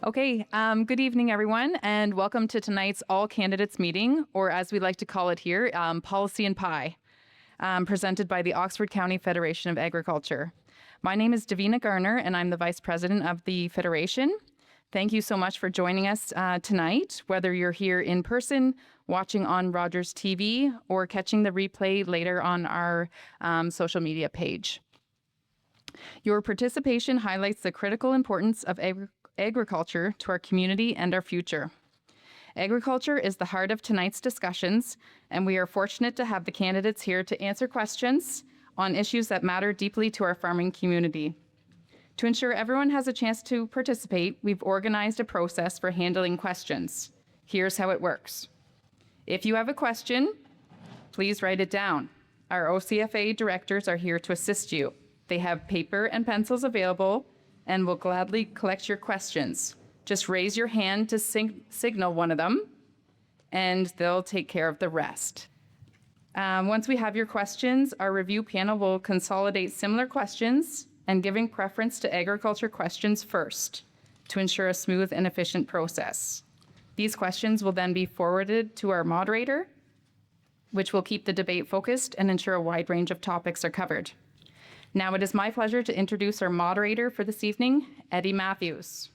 Okay, good evening, everyone, and welcome to tonight's All Candidates meeting, or as we like to call it here, Policy and Pie, presented by the Oxford County Federation of Agriculture. My name is Davina Garner, and I'm the Vice President of the Federation. Thank you so much for joining us tonight, whether you're here in person, watching on Rogers TV, or catching the replay later on our social media page. Your participation highlights the critical importance of agriculture to our community and our future. Agriculture is the heart of tonight's discussions, and we are fortunate to have the candidates here to answer questions on issues that matter deeply to our farming community. To ensure everyone has a chance to participate, we've organized a process for handling questions. Here's how it works. If you have a question, please write it down. Our OCFA directors are here to assist you. They have paper and pencils available and will gladly collect your questions. Just raise your hand to signal one of them, and they'll take care of the rest. Once we have your questions, our review panel will consolidate similar questions and giving preference to agriculture questions first to ensure a smooth and efficient process. These questions will then be forwarded to our moderator, which will keep the debate focused and ensure a wide range of topics are covered. Now it is my pleasure to introduce our moderator for this evening, Eddie Matthews.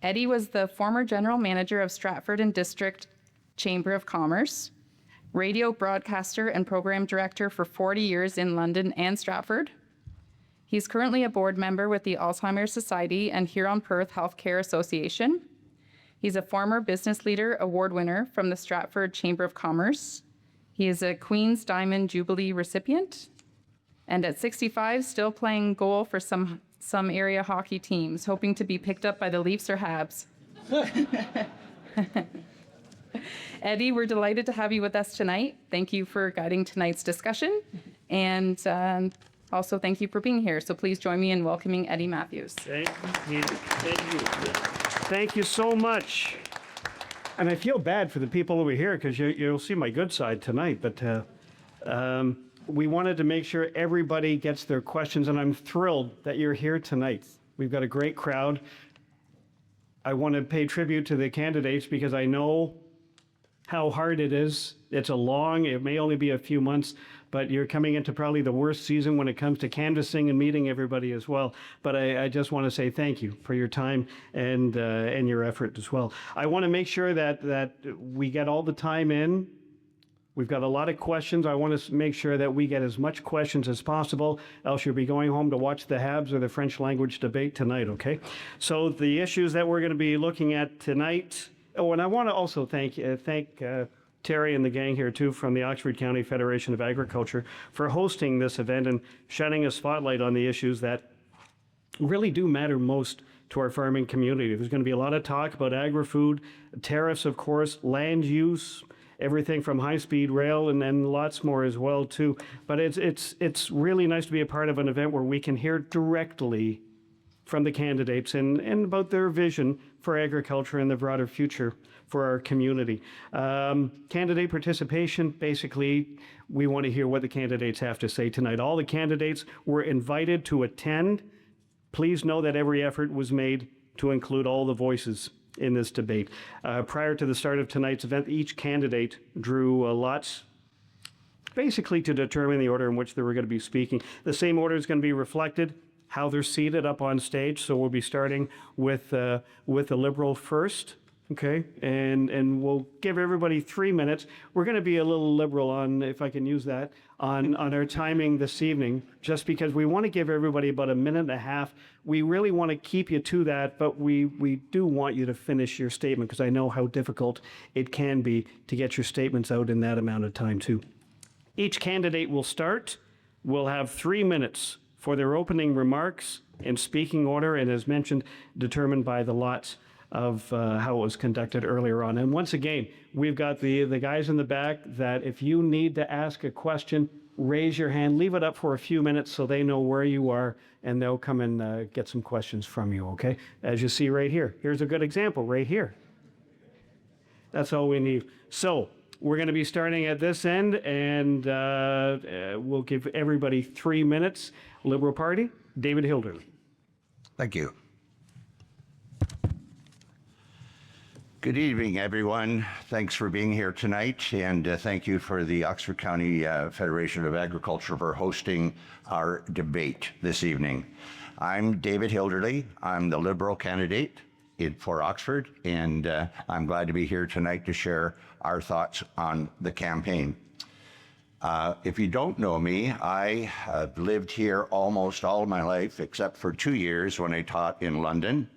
Eddie was the former general manager of Stratford and District Chamber of Commerce, radio broadcaster and program director for 40 years in London and Stratford. He's currently a board member with the Alzheimer's Society and Huron-Perth Healthcare Association. He's a former Business Leader Award winner from the Stratford Chamber of Commerce. He is a Queen's Diamond Jubilee recipient, and at 65, still playing goal for some area hockey teams, hoping to be picked up by the Leafs or Habs. Eddie, we're delighted to have you with us tonight. Thank you for guiding tonight's discussion, and also thank you for being here. So please join me in welcoming Eddie Matthews. Thank you. Thank you. Thank you so much. And I feel bad for the people over here because you'll see my good side tonight, but we wanted to make sure everybody gets their questions, and I'm thrilled that you're here tonight. We've got a great crowd. I want to pay tribute to the candidates because I know how hard it is. It may only be a few months, but you're coming into probably the worst season when it comes to canvassing and meeting everybody as well. But I just want to say thank you for your time and your effort as well. I want to make sure that we get all the time in. We've got a lot of questions. I want to make sure that we get as much questions as possible, else you'll be going home to watch the Habs or the French language debate tonight, okay? So the issues that we're going to be looking at tonight, and I want to also thank Terry and the gang here too from the Oxford County Federation of Agriculture for hosting this event and shining a spotlight on the issues that really do matter most to our farming community. There's going to be a lot of talk about agri-food, tariffs, of course, land use, everything from high-speed rail and lots more as well too. But it's really nice to be a part of an event where we can hear directly from the candidates and about their vision for agriculture and the broader future for our community. Candidate participation, basically, we want to hear what the candidates have to say tonight. All the candidates were invited to attend. Please know that every effort was made to include all the voices in this debate. Prior to the start of tonight's event, each candidate drew lots, basically to determine the order in which they were going to be speaking. The same order is going to be reflected, how they're seated up on stage. So we'll be starting with the Liberal first, okay? And we'll give everybody 3 minutes. We're going to be a little liberal on, if I can use that, on our timing this evening, just because we want to give everybody about a minute and a half. We really want to keep you to that, but we do want you to finish your statement because I know how difficult it can be to get your statements out in that amount of time too. Each candidate will start. We'll have 3 minutes for their opening remarks in speaking order, and as mentioned, determined by the lots of how it was conducted earlier on. And once again, we've got the guys in the back that if you need to ask a question, raise your hand, leave it up for a few minutes so they know where you are, and they'll come and get some questions from you, okay? As you see right here. Here's a good example right here. That's all we need. So we're going to be starting at this end, and we'll give everybody 3 minutes. Liberal Party, David Hilderly. Thank you. Good evening, everyone. Thanks for being here tonight, and thank you for the Oxford County Federation of Agriculture for hosting our debate this evening. I'm David Hilderly. I'm the Liberal candidate for Oxford, and I'm glad to be here tonight to share our thoughts on the campaign. If you don't know me, I have lived here almost all of my life, except for 2 years when I taught in London.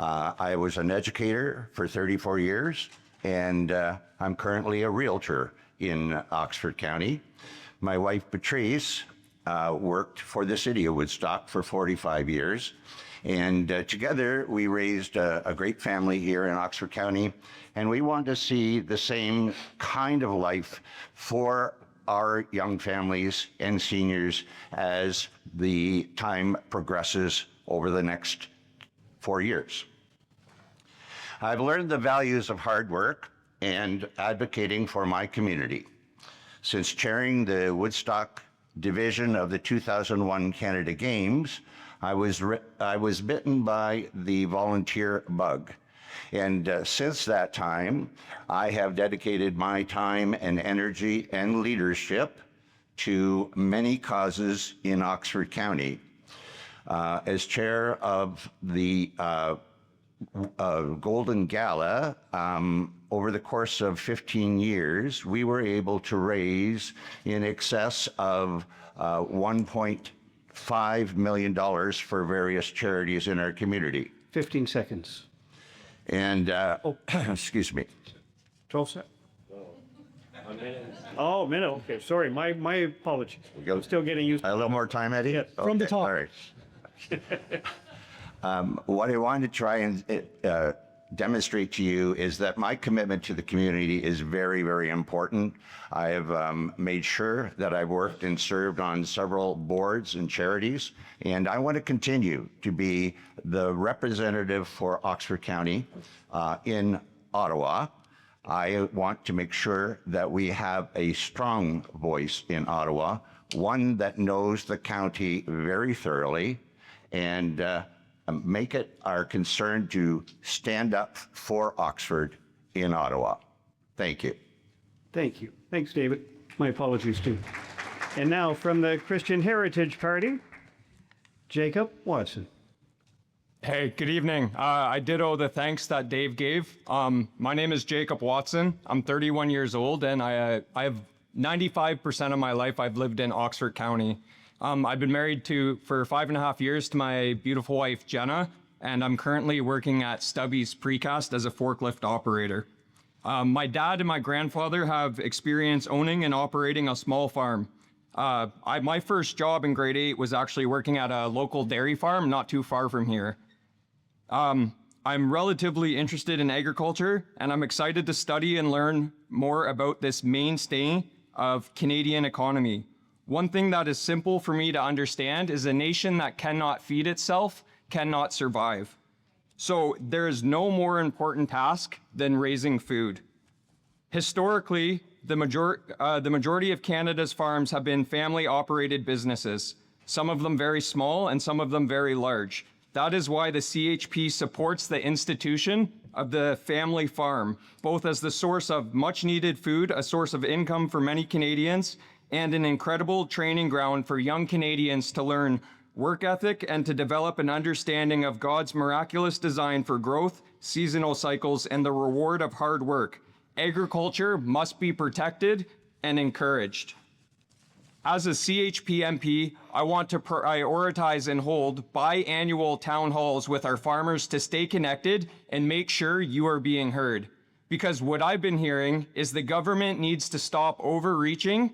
I was an educator for 34 years, and I'm currently a realtor in Oxford County. My wife, Patrice, worked for the city of Woodstock for 45 years, and together we raised a great family here in Oxford County, and we want to see the same kind of life for our young families and seniors as the time progresses over the next 4 years. I've learned the values of hard work and advocating for my community. Since chairing the Woodstock division of the 2001 Canada Games, I was bitten by the volunteer bug. And since that time, I have dedicated my time and energy and leadership to many causes in Oxford County. As chair of the Golden Gala, over the course of 15 years, we were able to raise in excess of $1.5 million for various charities in our community. 15 seconds. And, excuse me. 12 seconds. A minute. Oh, a minute. Okay, sorry. My apologies. I'm still getting used to A little more time, Eddie? Yeah, from the top. All right. What I wanted to try and demonstrate to you is that my commitment to the community is very, very important. I have made sure that I've worked and served on several boards and charities, and I want to continue to be the representative for Oxford County in Ottawa. I want to make sure that we have a strong voice in Ottawa, one that knows the county very thoroughly, and make it our concern to stand up for Oxford in Ottawa. Thank you. Thank you. Thanks, David. My apologies, too. And now from the Christian Heritage Party, Jacob Watson. Hey, good evening. I ditto the thanks that Dave gave. My name is Jacob Watson. I'm 31 years old, and I have 95% of my life I've lived in Oxford County. I've been married for 5.5 years to my beautiful wife, Jenna, and I'm currently working at Stubby's Precast as a forklift operator. My dad and my grandfather have experience owning and operating a small farm. My first job in grade 8 was actually working at a local dairy farm not too far from here. I'm relatively interested in agriculture, and I'm excited to study and learn more about this mainstay of Canadian economy. One thing that is simple for me to understand is a nation that cannot feed itself cannot survive. So there is no more important task than raising food. Historically, the majority of Canada's farms have been family-operated businesses, some of them very small and some of them very large. That is why the CHP supports the institution of the family farm, both as the source of much-needed food, a source of income for many Canadians, and an incredible training ground for young Canadians to learn work ethic and to develop an understanding of God's miraculous design for growth, seasonal cycles, and the reward of hard work. Agriculture must be protected and encouraged. As a CHP MP, I want to prioritize and hold biannual town halls with our farmers to stay connected and make sure you are being heard. Because what I've been hearing is the government needs to stop overreaching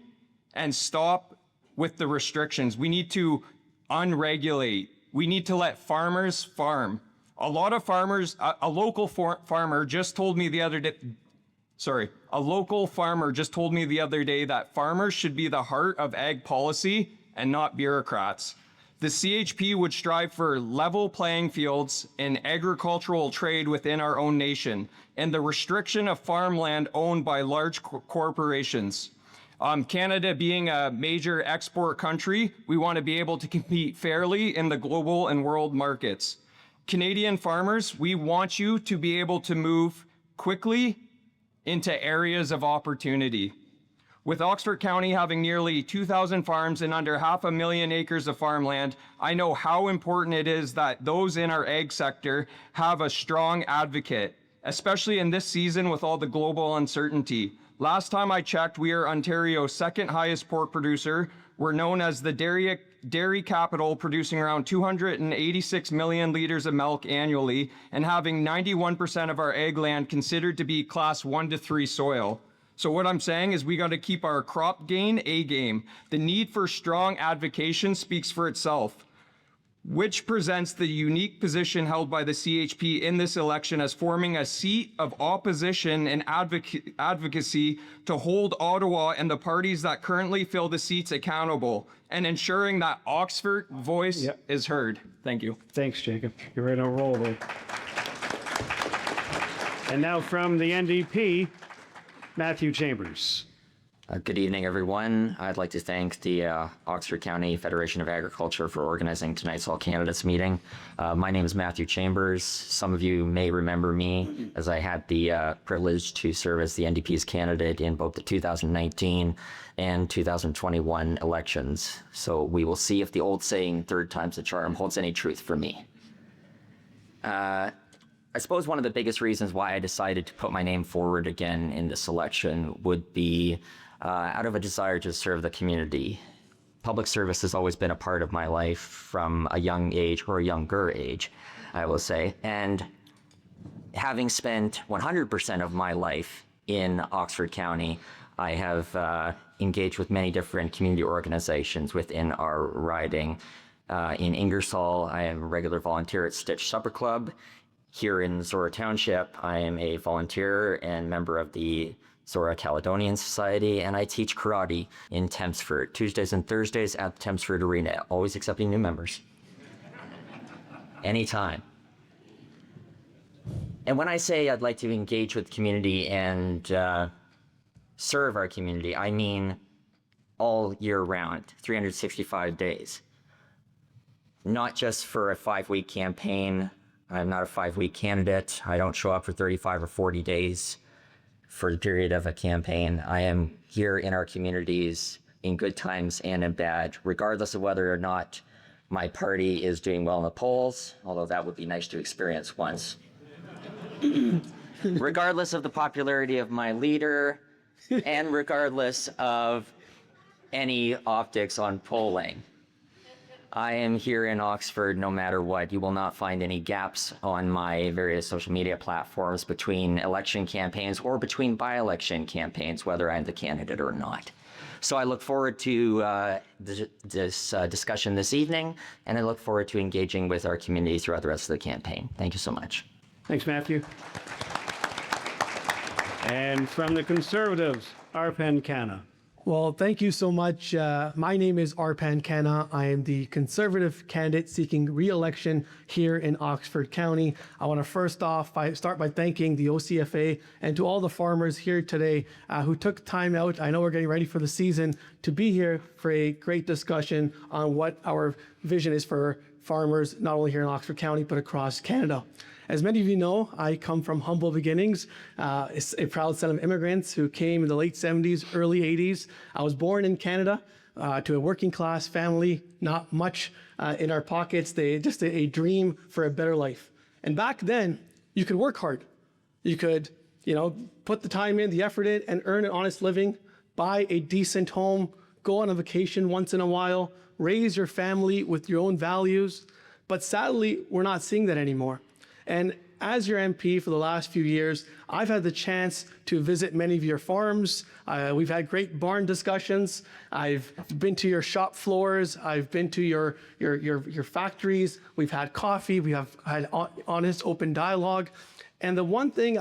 and stop with the restrictions. We need to unregulate. We need to let farmers farm. A lot of farmers, a local farmer just told me the other day, that farmers should be the heart of ag policy and not bureaucrats. The CHP would strive for level playing fields in agricultural trade within our own nation and the restriction of farmland owned by large corporations. Canada being a major export country, we want to be able to compete fairly in the global and world markets. Canadian farmers, we want you to be able to move quickly into areas of opportunity. With Oxford County having nearly 2,000 farms and under 500,000 acres of farmland, I know how important it is that those in our ag sector have a strong advocate, especially in this season with all the global uncertainty. Last time I checked, we are Ontario's second highest pork producer. We're known as the dairy capital, producing around 286 million liters of milk annually and having 91% of our ag land considered to be class 1 to 3 soil. So what I'm saying is we got to keep our crop gain A game. The need for strong advocation speaks for itself, which presents the unique position held by the CHP in this election as forming a seat of opposition and advocacy to hold Ottawa and the parties that currently fill the seats accountable and ensuring that Oxford voice is heard. Thank you. Thanks, Jacob. You're in a roll there. And now from the NDP, Matthew Chambers. Good evening, everyone. I'd like to thank the Oxford County Federation of Agriculture for organizing tonight's All Candidates meeting. My name is Matthew Chambers. Some of you may remember me as I had the privilege to serve as the NDP's candidate in both the 2019 and 2021 elections. So we will see if the old saying, third time's the charm, holds any truth for me. I suppose one of the biggest reasons why I decided to put my name forward again in this election would be out of a desire to serve the community. Public service has always been a part of my life from a young age, or a younger age, I will say. And having spent 100% of my life in Oxford County, I have engaged with many different community organizations within our riding. In Ingersoll, I am a regular volunteer at Stitch Supper Club. Here in Zora Township, I am a volunteer and member of the Zora Caledonian Society, and I teach karate in Tempsford, Tuesdays and Thursdays at the Tempsford Arena, always accepting new members. Anytime. And when I say I'd like to engage with the community and serve our community, I mean all year round, 365 days. Not just for a 5-week campaign. I'm not a 5-week candidate. I don't show up for 35 or 40 days for the period of a campaign. I am here in our communities in good times and in bad, regardless of whether or not my party is doing well in the polls, although that would be nice to experience once. Regardless of the popularity of my leader, and regardless of any optics on polling. I am here in Oxford no matter what. You will not find any gaps on my various social media platforms between election campaigns or between by-election campaigns, whether I'm the candidate or not. So I look forward to this discussion this evening, and I look forward to engaging with our community throughout the rest of the campaign. Thank you so much. Thanks, Matthew. And from the Conservatives, Arpan Khanna. Well, thank you so much. My name is Arpan Khanna. I am the Conservative candidate seeking re-election here in Oxford County. I want to first off start by thanking the OCFA and to all the farmers here today who took time out. I know we're getting ready for the season to be here for a great discussion on what our vision is for farmers, not only here in Oxford County, but across Canada. As many of you know, I come from humble beginnings, a proud son of immigrants who came in the late 70s, early 80s. I was born in Canada to a working class family, not much in our pockets, just a dream for a better life. And back then, you could work hard. You could, put the time in, the effort in, and earn an honest living, buy a decent home, go on a vacation once in a while, raise your family with your own values. But sadly, we're not seeing that anymore. And as your MP for the last few years, I've had the chance to visit many of your farms. We've had great barn discussions. I've been to your shop floors. I've been to your factories. We've had coffee. We have had honest, open dialogue. And the one thing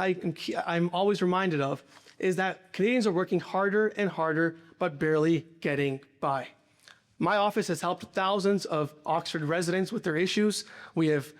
I'm always reminded of is that Canadians are working harder and harder, but barely getting by. My office has helped thousands of Oxford residents with their issues. We have,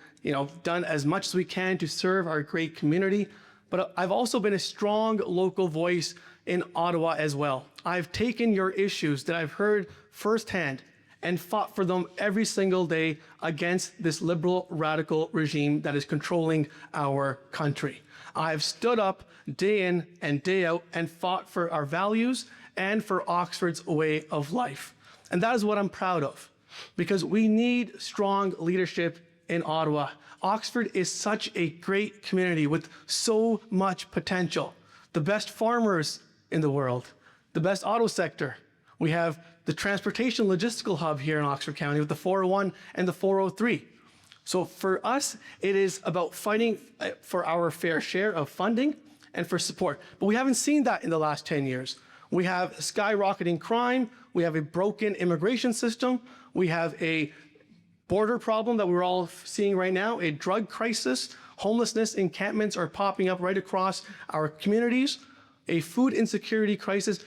done as much as we can to serve our great community. But I've also been a strong local voice in Ottawa as well. I've taken your issues that I've heard firsthand and fought for them every single day against this liberal radical regime that is controlling our country. I have stood up day in and day out and fought for our values and for Oxford's way of life. And that is what I'm proud of, because we need strong leadership in Ottawa. Oxford is such a great community with so much potential. The best farmers in the world, the best auto sector. We have the transportation logistical hub here in Oxford County with the 401 and the 403. So for us, it is about fighting for our fair share of funding and for support. But we haven't seen that in the last 10 years. We have skyrocketing crime. We have a broken immigration system. We have a border problem that we're all seeing right now, a drug crisis. Homelessness encampments are popping up right across our communities, a food insecurity crisis.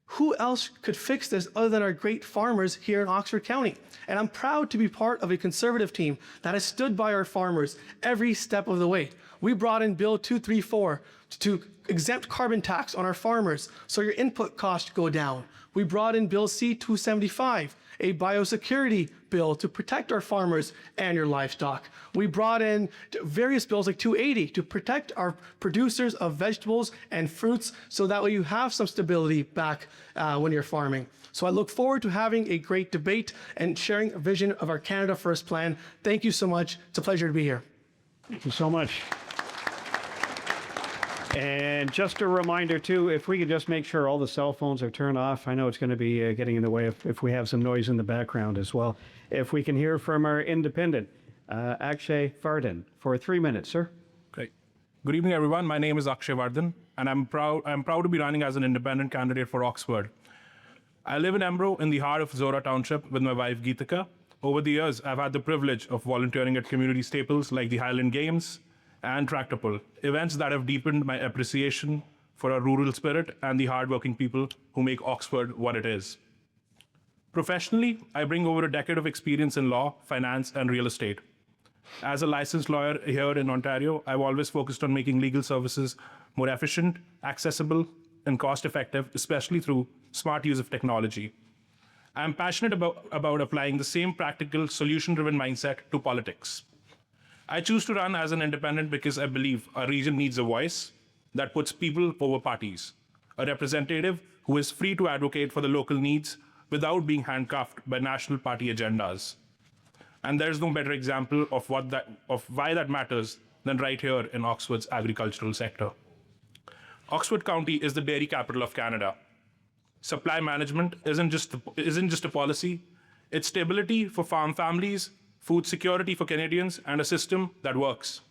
Who else could fix this other than our great farmers here in Oxford County? And I'm proud to be part of a Conservative team that has stood by our farmers every step of the way. We brought in Bill 234 to exempt carbon tax on our farmers so your input costs go down. We brought in Bill C-275, a biosecurity bill to protect our farmers and your livestock. We brought in various bills like 280 to protect our producers of vegetables and fruits so that way you have some stability back when you're farming. So I look forward to having a great debate and sharing a vision of our Canada First plan. Thank you so much. It's a pleasure to be here. Thank you so much. And just a reminder too, if we could just make sure all the cell phones are turned off. I know it's going to be getting in the way if we have some noise in the background as well. If we can hear from our independent, Akshay Vardhan, for 3 minutes, sir. Great. Good evening, everyone. My name is Akshay Vardhan, and I'm proud to be running as an independent candidate for Oxford. I live in Embro in the heart of Zora Township with my wife Geetika. Over the years, I've had the privilege of volunteering at community staples like the Highland Games and Tractor Pull, events that have deepened my appreciation for our rural spirit and the hardworking people who make Oxford what it is. Professionally, I bring over a decade of experience in law, finance, and real estate. As a licensed lawyer here in Ontario, I've always focused on making legal services more efficient, accessible, and cost-effective, especially through smart use of technology. I'm passionate about applying the same practical, solution-driven mindset to politics. I choose to run as an independent because I believe our region needs a voice that puts people over parties, a representative who is free to advocate for the local needs without being handcuffed by national party agendas. And there's no better example of why that matters than right here in Oxford's agricultural sector. Oxford County is the dairy capital of Canada. Supply management isn't just a policy, it's stability for farm families, food security for Canadians, and a system that works.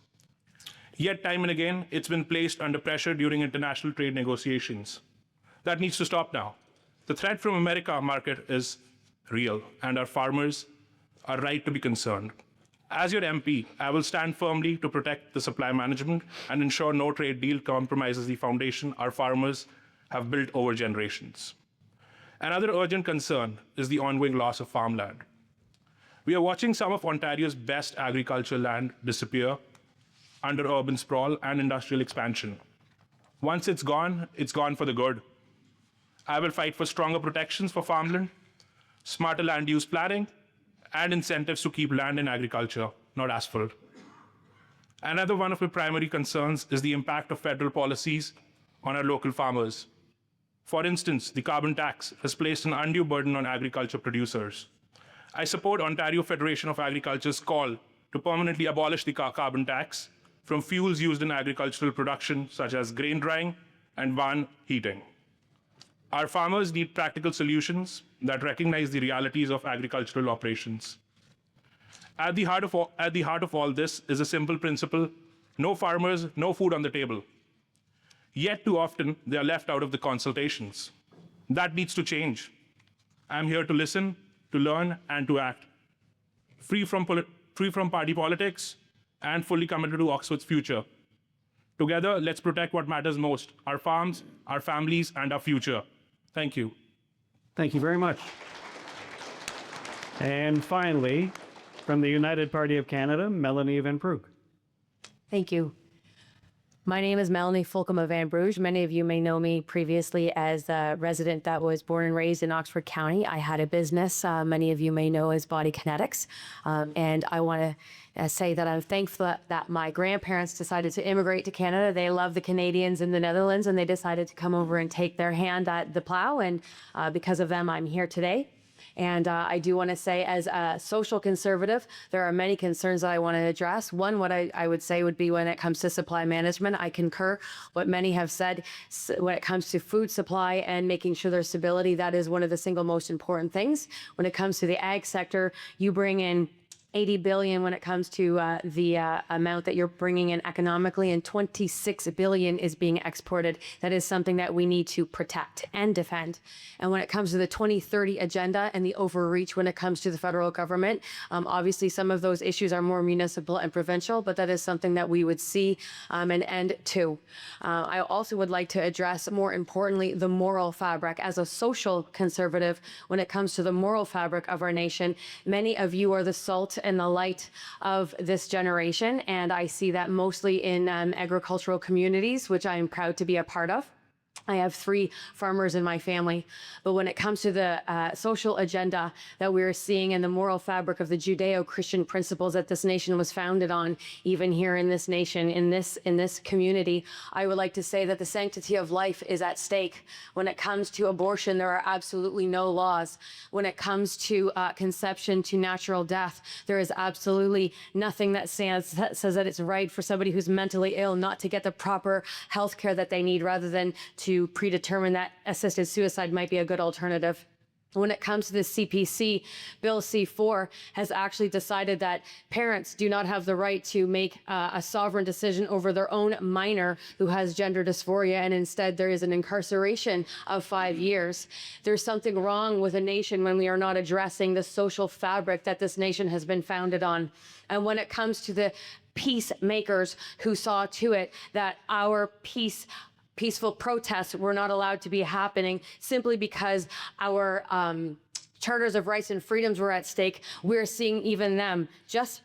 Yet time and again, it's been placed under pressure during international trade negotiations. That needs to stop now. The threat from America market is real, and our farmers are right to be concerned. As your MP, I will stand firmly to protect the supply management and ensure no trade deal compromises the foundation our farmers have built over generations. Another urgent concern is the ongoing loss of farmland. We are watching some of Ontario's best agricultural land disappear under urban sprawl and industrial expansion. Once it's gone for the good. I will fight for stronger protections for farmland, smarter land use planning, and incentives to keep land in agriculture, not asphalt. Another one of my primary concerns is the impact of federal policies on our local farmers. For instance, the carbon tax has placed an undue burden on agriculture producers. I support Ontario Federation of Agriculture's call to permanently abolish the carbon tax from fuels used in agricultural production, such as grain drying and barn heating. Our farmers need practical solutions that recognize the realities of agricultural operations. At the heart of all this is a simple principle: no farmers, no food on the table. Yet too often, they are left out of the consultations. That needs to change. I'm here to listen, to learn, and to act. Free from party politics and fully committed to Oxford's future. Together, let's protect what matters most: our farms, our families, and our future. Thank you. Thank you very much. And finally, from the United Party of Canada, Melanie Van Prook. Thank you. My name is Melanie Fulcom of Van Bruges. Many of you may know me previously as a resident that was born and raised in Oxford County. I had a business many of you may know as Body Kinetics. And I want to say that I'm thankful that my grandparents decided to immigrate to Canada. They love the Canadians in the Netherlands, and they decided to come over and take their hand at the plow. And because of them, I'm here today. And I do want to say, as a social conservative, there are many concerns that I want to address. One, what I would say would be when it comes to supply management. I concur what many have said when it comes to food supply and making sure there's stability. That is one of the single most important things. When it comes to the ag sector, you bring in 80 billion when it comes to the amount that you're bringing in economically, and 26 billion is being exported. That is something that we need to protect and defend. And when it comes to the 2030 agenda and the overreach when it comes to the federal government, obviously some of those issues are more municipal and provincial, but that is something that we would see an end to. I also would like to address, more importantly, the moral fabric. As a social conservative, when it comes to the moral fabric of our nation, many of you are the salt and the light of this generation, and I see that mostly in agricultural communities, which I am proud to be a part of. I have 3 farmers in my family, but when it comes to the social agenda that we're seeing and the moral fabric of the Judeo-Christian principles that this nation was founded on, even here in this nation, in this community, I would like to say that the sanctity of life is at stake. When it comes to abortion, there are absolutely no laws. When it comes to conception to natural death, there is absolutely nothing that says that it's right for somebody who's mentally ill not to get the proper health care that they need, rather than to predetermine that assisted suicide might be a good alternative. When it comes to the CPC, Bill C4 has actually decided that parents do not have the right to make a sovereign decision over their own minor who has gender dysphoria, and instead there is an incarceration of 5 years. There's something wrong with a nation when we are not addressing the social fabric that this nation has been founded on. And when it comes to the peacemakers who saw to it that our peaceful protests were not allowed to be happening simply because our charters of rights and freedoms were at stake, we're seeing even them just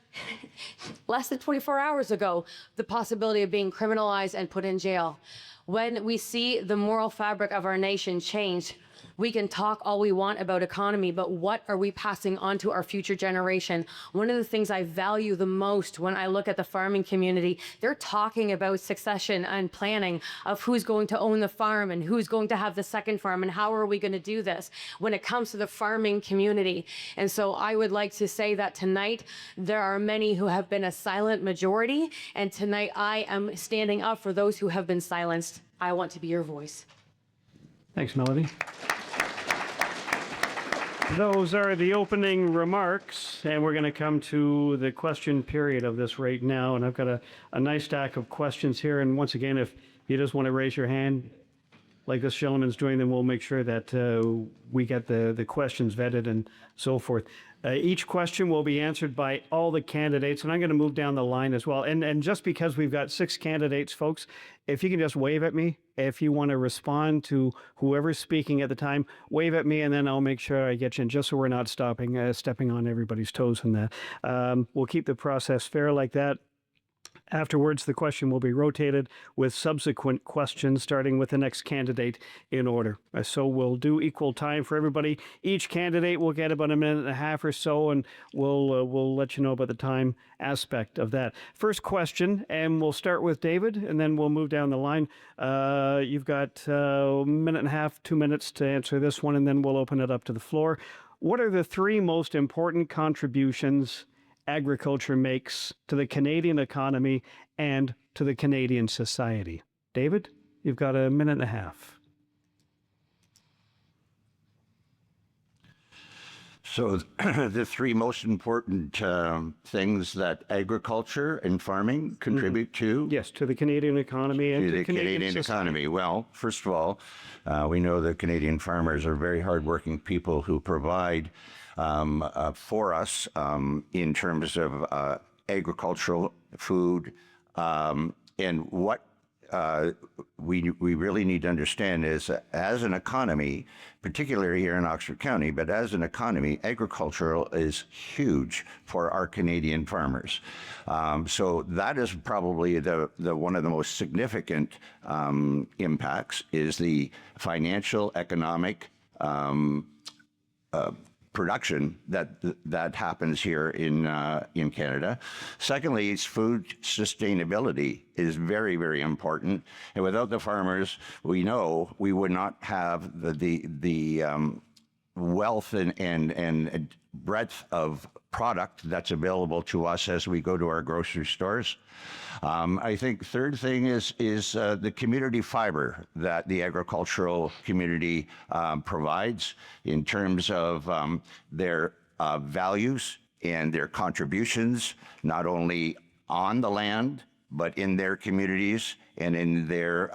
less than 24 hours ago, the possibility of being criminalized and put in jail. When we see the moral fabric of our nation change, we can talk all we want about economy, but what are we passing on to our future generation? One of the things I value the most when I look at the farming community, they're talking about succession and planning of who's going to own the farm and who's going to have the second farm and how are we going to do this when it comes to the farming community. And so I would like to say that tonight there are many who have been a silent majority, and tonight I am standing up for those who have been silenced. I want to be your voice. Thanks, Melody. Those are the opening remarks, and we're going to come to the question period of this right now. And I've got a nice stack of questions here. And once again, if you just want to raise your hand, like this gentleman's doing, then we'll make sure that we get the questions vetted and so forth. Each question will be answered by all the candidates, and I'm going to move down the line as well. And just because we've got 6 candidates, folks, if you can just wave at me, if you want to respond to whoever's speaking at the time, wave at me, and then I'll make sure I get you in, just so we're not stepping on everybody's toes in that. We'll keep the process fair like that. Afterwards, the question will be rotated with subsequent questions, starting with the next candidate in order. So we'll do equal time for everybody. Each candidate will get about a minute and a half or so, and we'll let you know about the time aspect of that. First question, and we'll start with David, and then we'll move down the line. You've got a minute and a half, 2 minutes to answer this one, and then we'll open it up to the floor. What are the 3 most important contributions agriculture makes to the Canadian economy and to the Canadian society? David, you've got a minute and a half. So the 3 most important things that agriculture and farming contribute to? Yes, to the Canadian economy and To to the Canadian economy. Well, first of all, we know that Canadian farmers are very hardworking people who provide for us in terms of agricultural food, and what we really need to understand is that as an economy, particularly here in Oxford County, but as an economy, agricultural is huge for our Canadian farmers. So that is probably the one of the most significant impacts is the financial, economic production that happens here in Canada. Secondly, it's food sustainability is very, very important. And without the farmers, we know we would not have the wealth and breadth of product that's available to us as we go to our grocery stores. I think third thing is the community fiber that the agricultural community provides in terms of their values and their contributions, not only on the land, but in their communities and in their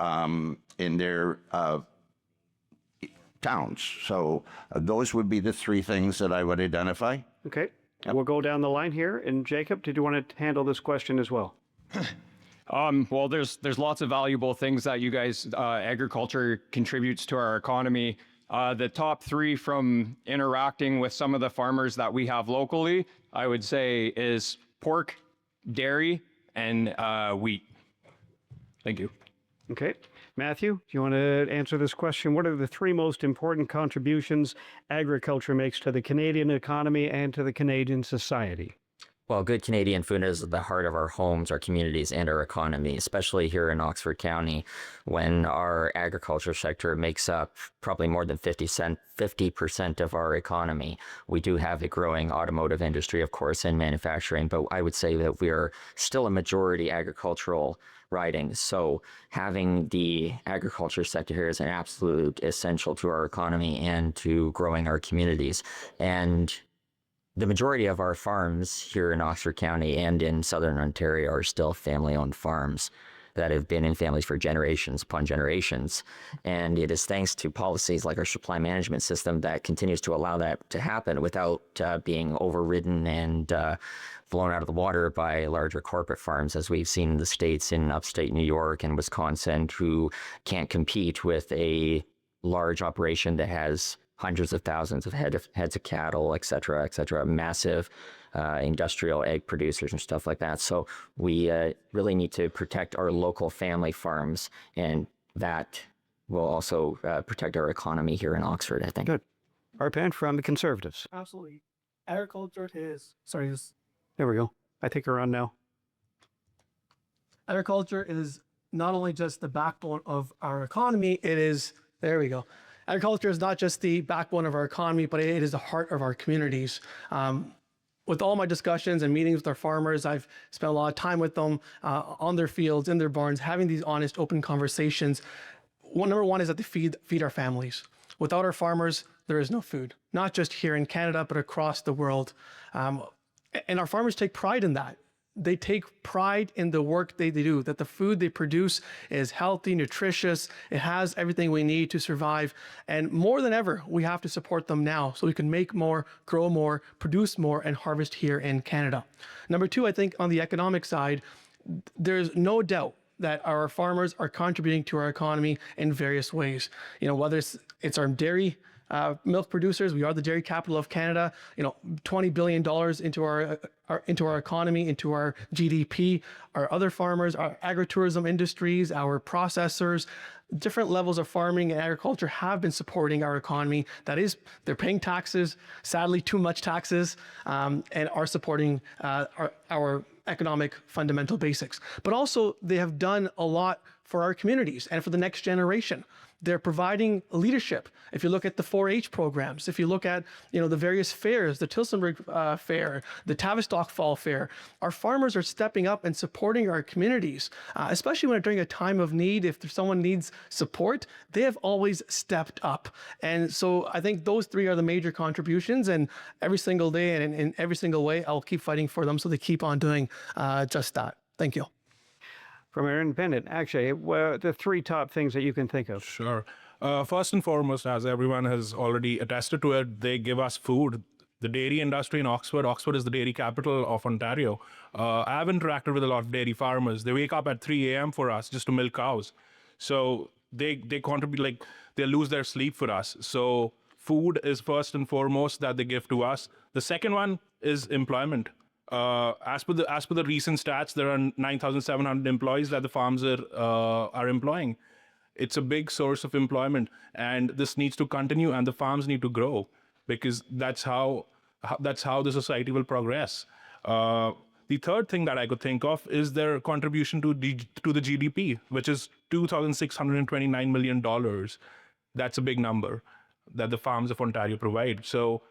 towns. So those would be the three things that I would identify. Okay. We'll go down the line here. And Jacob, did you want to handle this question as well? Well, there's lots of valuable things that you guys, agriculture contributes to our economy. The top three from interacting with some of the farmers that we have locally, I would say is pork, dairy, and wheat. Thank you. Okay. Matthew, do you want to answer this question? What are the three most important contributions agriculture makes to the Canadian economy and to the Canadian society? Well, good Canadian food is at the heart of our homes, our communities, and our economy, especially here in Oxford County, when our agriculture sector makes up probably more than 50% of our economy. We do have a growing automotive industry, of course, and manufacturing, but I would say that we are still a majority agricultural riding. So having the agriculture sector here is an absolute essential to our economy and to growing our communities. And the majority of our farms here in Oxford County and in Southern Ontario are still family-owned farms that have been in families for generations upon generations. And it is thanks to policies like our supply management system that continues to allow that to happen without being overridden and blown out of the water by larger corporate farms, as we've seen in the states in upstate New York and Wisconsin, who can't compete with a large operation that has hundreds of thousands of heads of cattle, et cetera, massive industrial egg producers and stuff like that. So we really need to protect our local family farms, and that will also protect our economy here in Oxford, I think. Good. Arpan from the Conservatives. Absolutely. Agriculture is, There we go. I think we're on now. agriculture is not only just the backbone of our economy, it is, there we go. Agriculture is not just the backbone of our economy, but it is the heart of our communities. With all my discussions and meetings with our farmers, I've spent a lot of time with them on their fields, in their barns, having these honest, open conversations. Number one is that they feed our families. Without our farmers, there is no food, not just here in Canada, but across the world. And our farmers take pride in that. They take pride in the work they do, that the food they produce is healthy, nutritious, it has everything we need to survive. And more than ever, we have to support them now so we can make more, grow more, produce more, and harvest here in Canada. Number two, I think on the economic side, there's no doubt that our farmers are contributing to our economy in various ways. You know, whether it's our dairy milk producers, we are the dairy capital of Canada. You know, $20 billion into our economy, into our GDP. Our other farmers, our agritourism industries, our processors, different levels of farming and agriculture have been supporting our economy. That is, they're paying taxes, sadly too much taxes, and are supporting our economic fundamental basics. But also they have done a lot for our communities and for the next generation. They're providing leadership. If you look at the 4-H programs, if you look at the various fairs, the Tilsonburg Fair, the Tavistock Fall Fair, our farmers are stepping up and supporting our communities, especially when during a time of need. If someone needs support, they have always stepped up. And so I think those three are the major contributions, and every single day and in every single way, I'll keep fighting for them so they keep on doing just that. Thank you. From our independent, actually, the three top things that you can think of. Sure. First and foremost, as everyone has already attested to it, they give us food. The dairy industry in Oxford, Oxford is the dairy capital of Ontario. I've interacted with a lot of dairy farmers. They wake up at 3 a.m. for us just to milk cows. So they contribute, like they lose their sleep for us. So food is first and foremost that they give to us. The second one is employment. As per the recent stats, there are 9,700 employees that the farms are employing. It's a big source of employment, and this needs to continue, and the farms need to grow, because that's how the society will progress. The third thing that I could think of is their contribution to the GDP, which is $2,629 million. That's a big number that the farms of Ontario provide. So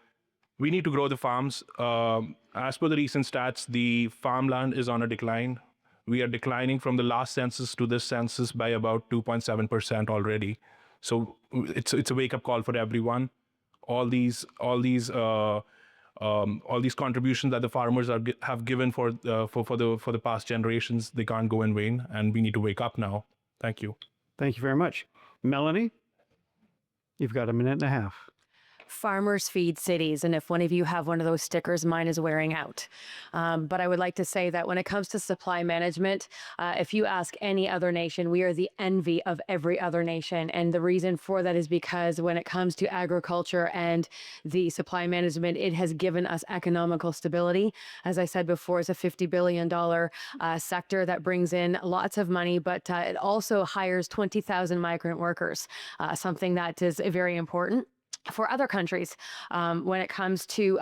we need to grow the farms. As per the recent stats, the farmland is on a decline. We are declining from the last census to this census by about 2.7% already. So it's a wake-up call for everyone. All these contributions that the farmers have given for the past generations, they can't go in vain, and we need to wake up now. Thank you. Thank you very much. Melanie, you've got a minute and a half. Farmers feed cities, and if one of you have one of those stickers, mine is wearing out. But I would like to say that when it comes to supply management, if you ask any other nation, we are the envy of every other nation. And the reason for that is because when it comes to agriculture and the supply management, it has given us economical stability. As I said before, it's a $50 billion sector that brings in lots of money, but it also hires 20,000 migrant workers, something that is very important for other countries. When it comes to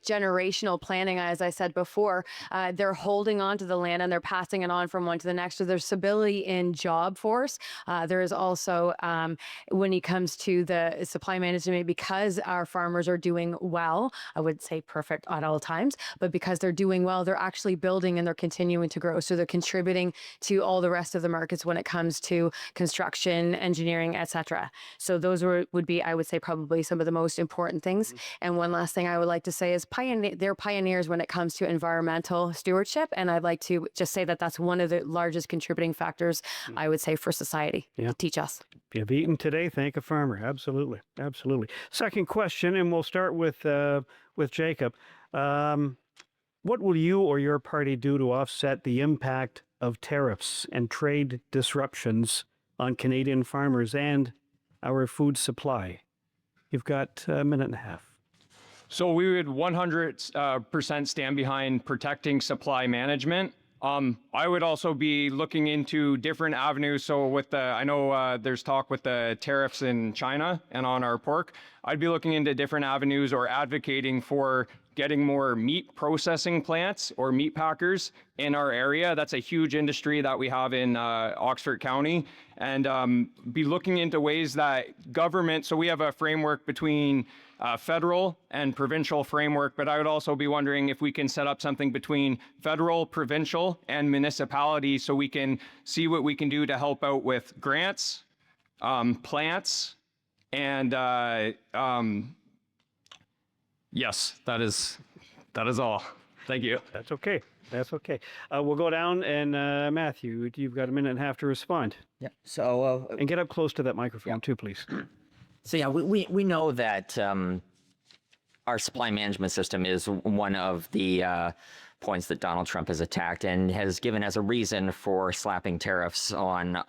generational planning, as I said before, they're holding on to the land and they're passing it on from one to the next. So there's stability in job force. There is also, when it comes to the supply management, because our farmers are doing well, I would say perfect at all times, but because they're doing well, they're actually building and they're continuing to grow. So they're contributing to all the rest of the markets when it comes to construction, engineering, etc. So those would be, I would say, probably some of the most important things. And one last thing I would like to say is they're pioneers when it comes to environmental stewardship. And I'd like to just say that that's one of the largest contributing factors, I would say, for society to teach us. If you've eaten today, thank a farmer. Absolutely. Absolutely. Second question, and we'll start with Jacob. What will you or your party do to offset the impact of tariffs and trade disruptions on Canadian farmers and our food supply? You've got a minute and a half. So we would 100% stand behind protecting supply management. I would also be looking into different avenues. So with I know there's talk with the tariffs in China and on our pork. I'd be looking into different avenues or advocating for getting more meat processing plants or meat packers in our area. That's a huge industry that we have in Oxford County, and be looking into ways that government, so we have a framework between federal and provincial framework, but I would also be wondering if we can set up something between federal, provincial, and municipality so we can see what we can do to help out with grants, plants, and yes, that is all. Thank you. That's okay. That's okay. We'll go down, and Matthew, you've got a minute and a half to respond. Yeah. So and get up close to that microphone too, please. So yeah, we know that our supply management system is one of the points that Donald Trump has attacked and has given as a reason for slapping tariffs on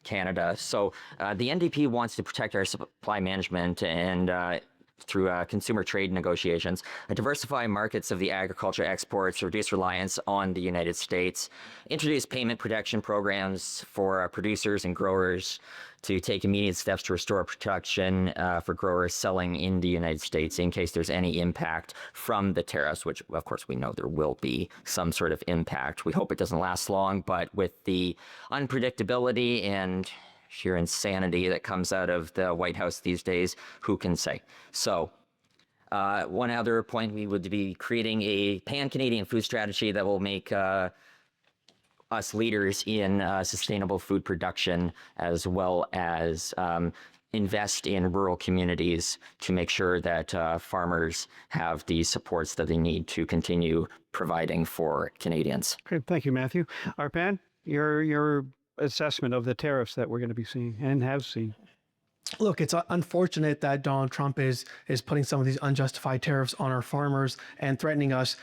Canada. So the NDP wants to protect our supply management and through consumer trade negotiations, diversify markets of the agriculture exports, reduce reliance on the United States, introduce payment protection programs for producers and growers to take immediate steps to restore protection for growers selling in the United States in case there's any impact from the tariffs, which of course we know there will be some sort of impact. We hope it doesn't last long, but with the unpredictability and sheer insanity that comes out of the White House these days, who can say? So one other point, we would be creating a pan-Canadian food strategy that will make us leaders in sustainable food production, as well as invest in rural communities to make sure that farmers have the supports that they need to continue providing for Canadians. Okay, thank you, Matthew. Arpan, your assessment of the tariffs that we're going to be seeing and have seen. Look, it's unfortunate that Donald Trump is putting some of these unjustified tariffs on our farmers and threatening us.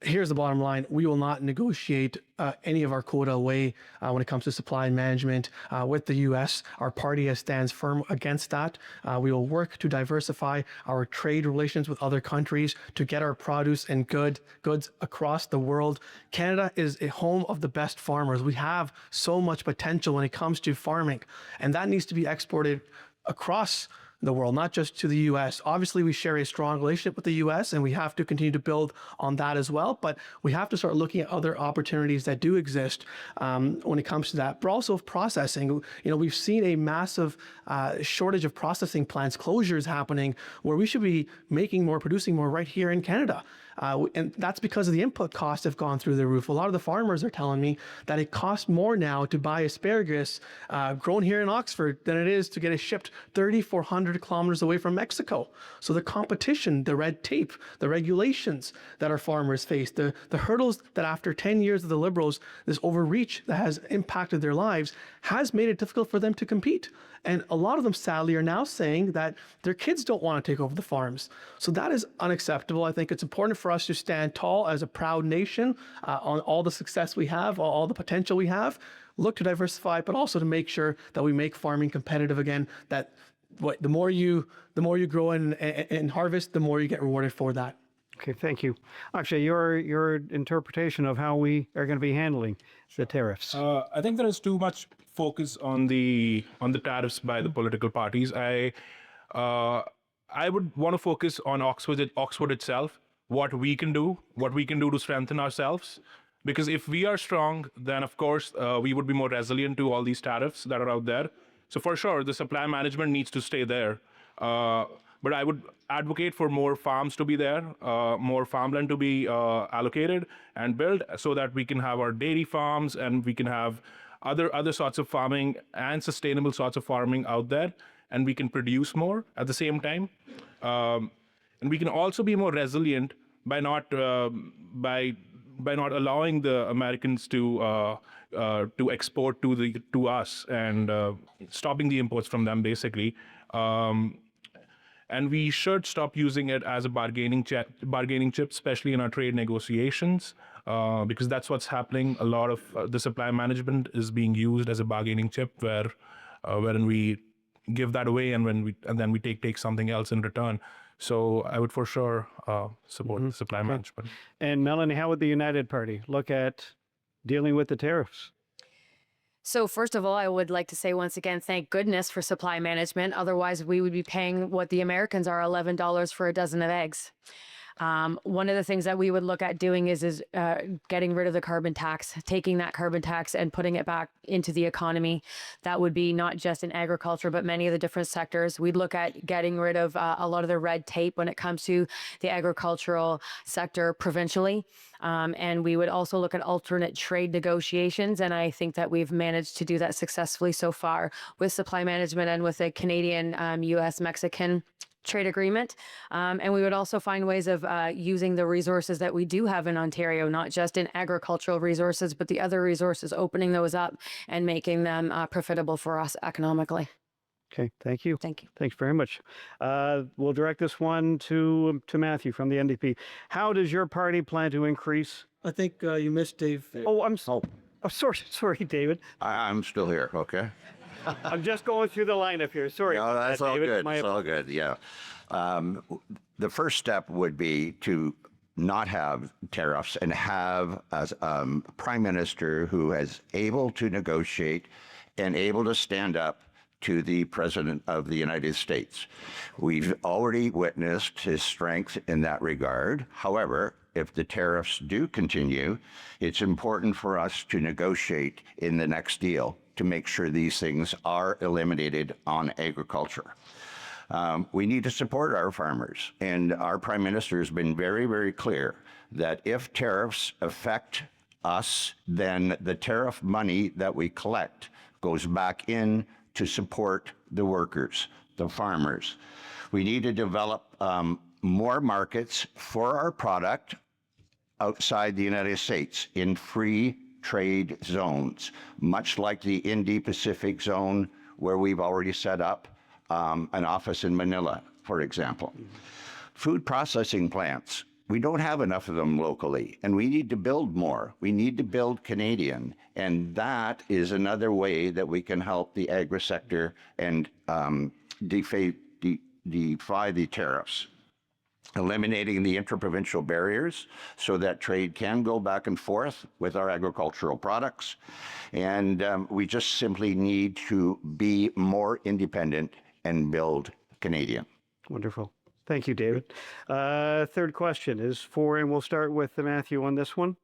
Here's the bottom line. We will not negotiate any of our quota away when it comes to supply management with the U.S. Our party stands firm against that. We will work to diversify our trade relations with other countries to get our produce and goods across the world. Canada is a home of the best farmers. We have so much potential when it comes to farming, and that needs to be exported across the world, not just to the U.S. Obviously, we share a strong relationship with the U.S. and we have to continue to build on that as well. But we have to start looking at other opportunities that do exist when it comes to that. But also processing. We've seen a massive shortage of processing plants, closures happening, where we should be making more, producing more right here in Canada. And that's because of the input costs have gone through the roof. A lot of the farmers are telling me that it costs more now to buy asparagus grown here in Oxford than it is to get it shipped 3,400 kilometers away from Mexico. So the competition, the red tape, the regulations that our farmers face, the hurdles that after 10 years of the Liberals, this overreach that has impacted their lives has made it difficult for them to compete. And a lot of them, sadly, are now saying that their kids don't want to take over the farms. So that is unacceptable. I think it's important for us to stand tall as a proud nation on all the success we have, all the potential we have, look to diversify, but also to make sure that we make farming competitive again, that the more you grow and harvest, the more you get rewarded for that. Okay, thank you. Akshay, your interpretation of how we are going to be handling the tariffs. I think there is too much focus on the tariffs by the political parties. I would want to focus on Oxford itself, what we can do to strengthen ourselves. Because if we are strong, then of course we would be more resilient to all these tariffs that are out there. So for sure, the supply management needs to stay there. But I would advocate for more farms to be there, more farmland to be allocated and built, so that we can have our dairy farms and we can have other sorts of farming and sustainable sorts of farming out there, and we can produce more at the same time. And we can also be more resilient by not allowing the Americans to export to us and stopping the imports from them, basically. And we should stop using it as a bargaining chip, especially in our trade negotiations, because that's what's happening. A lot of the supply management is being used as a bargaining chip, wherein we give that away and then we take something else in return. So I would for sure support the supply management. And Melanie, how would the United Party look at dealing with the tariffs? So first of all, I would like to say once again, thank goodness for supply management. Otherwise, we would be paying what the Americans are, $11 for a dozen of eggs. One of the things that we would look at doing is getting rid of the carbon tax, taking that carbon tax and putting it back into the economy. That would be not just in agriculture, but many of the different sectors. We'd look at getting rid of a lot of the red tape when it comes to the agricultural sector provincially. And we would also look at alternate trade negotiations. And I think that we've managed to do that successfully so far with supply management and with a Canadian, US, Mexican trade agreement. And we would also find ways of using the resources that we do have in Ontario, not just in agricultural resources, but the other resources, opening those up and making them profitable for us economically. Okay, thank you. Thank you. Thanks very much. We'll direct this one to Matthew from the NDP. How does your party plan to increase? I think you missed Dave. Oh, sorry, David. I'm still here, okay? I'm just going through the lineup here. Sorry. No, that's all David. good. It's all good, yeah. The first step would be to not have tariffs and have a prime minister who is able to negotiate and able to stand up to the President of the United States. We've already witnessed his strength in that regard. However, if the tariffs do continue, it's important for us to negotiate in the next deal to make sure these things are eliminated on agriculture. We need to support our farmers, and our Prime Minister has been very, very clear that if tariffs affect us, then the tariff money that we collect goes back in to support the workers, the farmers. We need to develop more markets for our product outside the United States in free trade zones, much like the Indo-Pacific zone where we've already set up an office in Manila, for example. Food processing plants, we don't have enough of them locally, and we need to build more. We need to build Canadian, and that is another way that we can help the agri-sector and defy the tariffs. Eliminating the interprovincial barriers so that trade can go back and forth with our agricultural products. And we just simply need to be more independent and build Canadian. Wonderful. Thank you, David. Third question is for, and we'll start with Matthew on this one.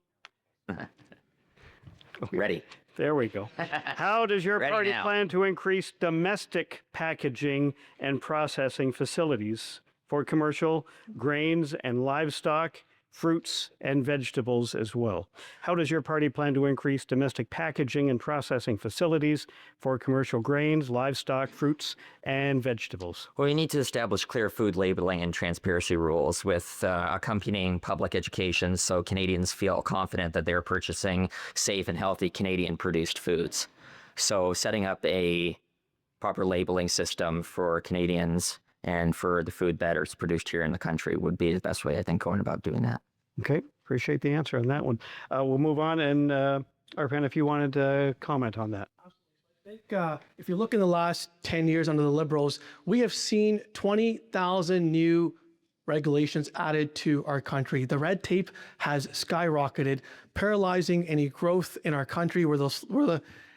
Ready. There we go. How does your Ready party now. plan to increase domestic packaging and processing facilities for commercial grains and livestock, fruits and vegetables as well? How does your party plan to increase domestic packaging and processing facilities for commercial grains, livestock, fruits and vegetables? Well, we need to establish clear food labeling and transparency rules with accompanying public education so Canadians feel confident that they're purchasing safe and healthy Canadian-produced foods. So setting up a proper labeling system for Canadians and for the food that is produced here in the country would be the best way, I think, going about doing that. Okay, appreciate the answer on that one. We'll move on, and Arpan, if you wanted to comment on that. I think if you look in the last 10 years under the Liberals, we have seen 20,000 new regulations added to our country. The red tape has skyrocketed, paralyzing any growth in our country.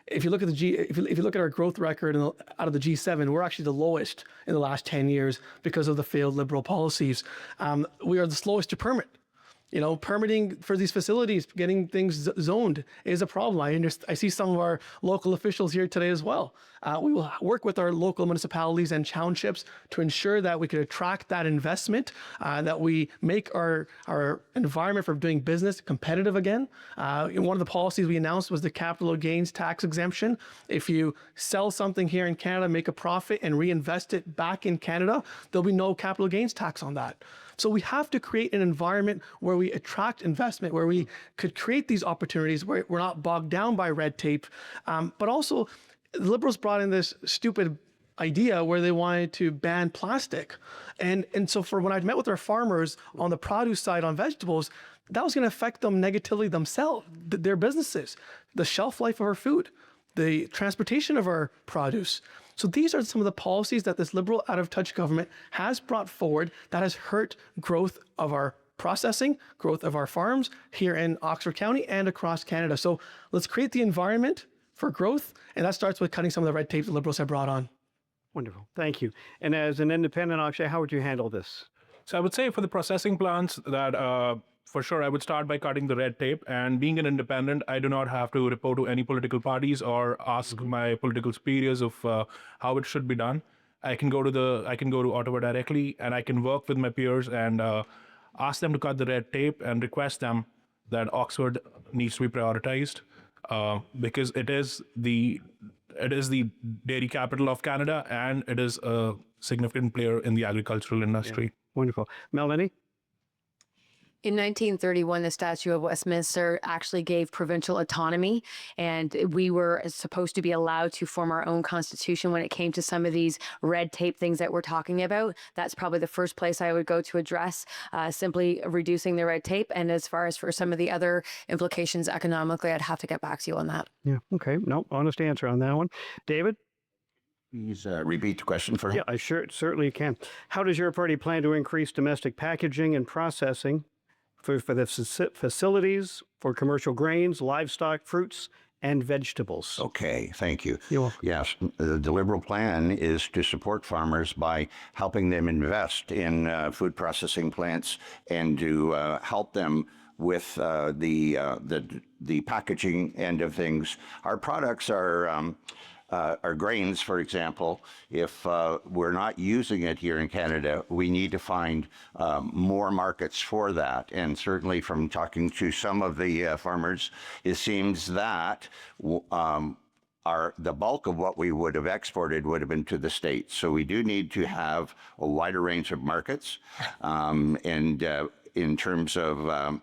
If you look at if you look at our growth record out of the G7, we're actually the lowest in the last 10 years because of the failed Liberal policies. We are the slowest to permit. You know, permitting for these facilities, getting things zoned is a problem. I see some of our local officials here today as well. We will work with our local municipalities and townships to ensure that we can attract that investment, that we make our environment for doing business competitive again. One of the policies we announced was the capital gains tax exemption. If you sell something here in Canada, make a profit and reinvest it back in Canada, there'll be no capital gains tax on that. So we have to create an environment where we attract investment, where we could create these opportunities, where we're not bogged down by red tape. But also, the Liberals brought in this stupid idea where they wanted to ban plastic. And so for when I met with our farmers on the produce side on vegetables, that was going to affect them negatively themselves, their businesses, the shelf life of our food, the transportation of our produce. So these are some of the policies that this Liberal out-of-touch government has brought forward that has hurt growth of our processing, growth of our farms here in Oxford County and across Canada. So let's create the environment for growth, and that starts with cutting some of the red tape the Liberals have brought on. Wonderful. Thank you. And as an independent, Akshay, how would you handle this? So I would say for the processing plants that for sure I would start by cutting the red tape. And being an independent, I do not have to report to any political parties or ask my political superiors of how it should be done. I can go to Ottawa directly, and I can work with my peers and ask them to cut the red tape and request them that Oxford needs to be prioritized because it is the dairy capital of Canada, and it is a significant player in the agricultural industry. Yeah. Wonderful. Melanie? In 1931, the Statute of Westminster actually gave provincial autonomy, and we were supposed to be allowed to form our own constitution when it came to some of these red tape things that we're talking about. That's probably the first place I would go to address simply reducing the red tape. And as far as for some of the other implications economically, I'd have to get back to you on that. Yeah. Okay. No, honest answer on that one. David? Please repeat the question for him. Yeah, I certainly can. How does your party plan to increase domestic packaging and processing for the facilities for commercial grains, livestock, fruits, and vegetables? Okay, thank you. You're welcome. Yes, the Liberal plan is to support farmers by helping them invest in food processing plants and to help them with the packaging end of things. Our products are grains, for example. If we're not using it here in Canada, we need to find more markets for that. And certainly from talking to some of the farmers, it seems that the bulk of what we would have exported would have been to the States. So we do need to have a wider range of markets. And in terms of